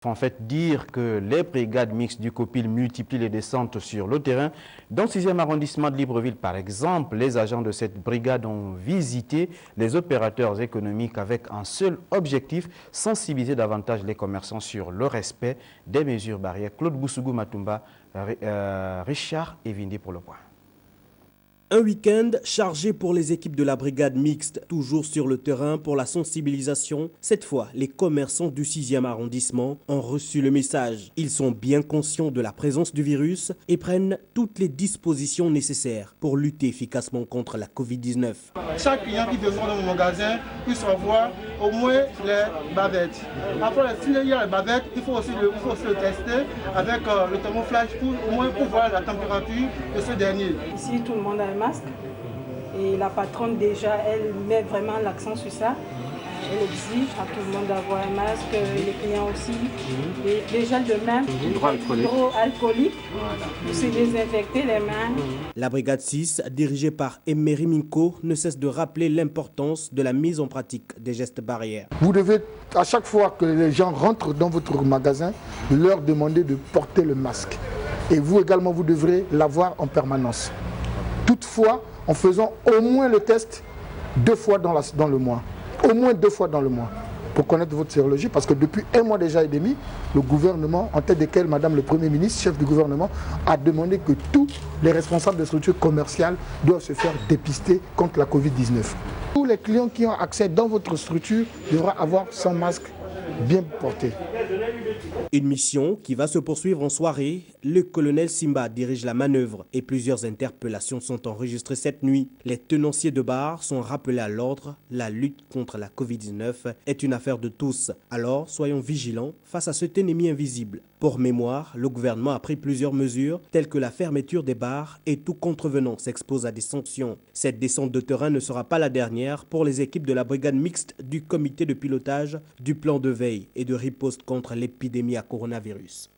En fait, dire que les brigades mixtes du COPIL multiplient les descentes sur le terrain. Dans le 6e arrondissement de Libreville, par exemple, les agents de cette brigade ont visité les opérateurs économiques avec un seul objectif, sensibiliser davantage les commerçants sur le respect des mesures barrières. Claude Boussougou Matumba, Richard Evindi pour le point. Un week-end chargé pour les équipes de la brigade mixte, toujours sur le terrain pour la sensibilisation. Cette fois, les commerçants du 6e arrondissement ont reçu le message. Ils sont bien conscients de la présence du virus et prennent toutes les dispositions nécessaires pour lutter efficacement contre la Covid-19. Chaque client qui descend dans mon magasin puisse avoir au moins les bavettes. Après, s'il y a les bavettes, il faut aussi le tester avec le thermoflash au moins pour voir la température de ce dernier. Ici, tout le monde a un masque et la patronne déjà, elle met vraiment l'accent sur ça. Elle exige à tout le monde d'avoir un masque, les clients aussi, les gels de main, hydroalcoolique, pour se désinfecter les mains. La brigade 6, dirigée par Emery Minko, ne cesse de rappeler l'importance de la mise en pratique des gestes barrières. Vous devez, à chaque fois que les gens rentrent dans votre magasin, leur demander de porter le masque. Et vous également, vous devrez l'avoir en permanence. Toutefois, en faisant au moins le test 2 fois dans le mois. Au moins 2 fois dans le mois pour connaître votre sérologie, parce que depuis 1 mois déjà et demi, le gouvernement, en tête desquels Madame le Premier ministre, chef du gouvernement, a demandé que tous les responsables de structures commerciales doivent se faire dépister contre la Covid-19. Tous les clients qui ont accès dans votre structure devront avoir son masque bien porté. Une mission qui va se poursuivre en soirée. Le colonel Simba dirige la manœuvre et plusieurs interpellations sont enregistrées cette nuit. Les tenanciers de bar sont rappelés à l'ordre. La lutte contre la Covid-19 est une affaire de tous. Alors, soyons vigilants face à cet ennemi invisible. Pour mémoire, le gouvernement a pris plusieurs mesures telles que la fermeture des bars et tout contrevenant s'expose à des sanctions. Cette descente de terrain ne sera pas la dernière pour les équipes de la brigade mixte du comité de pilotage du plan de veille et de riposte contre l'épidémie à coronavirus.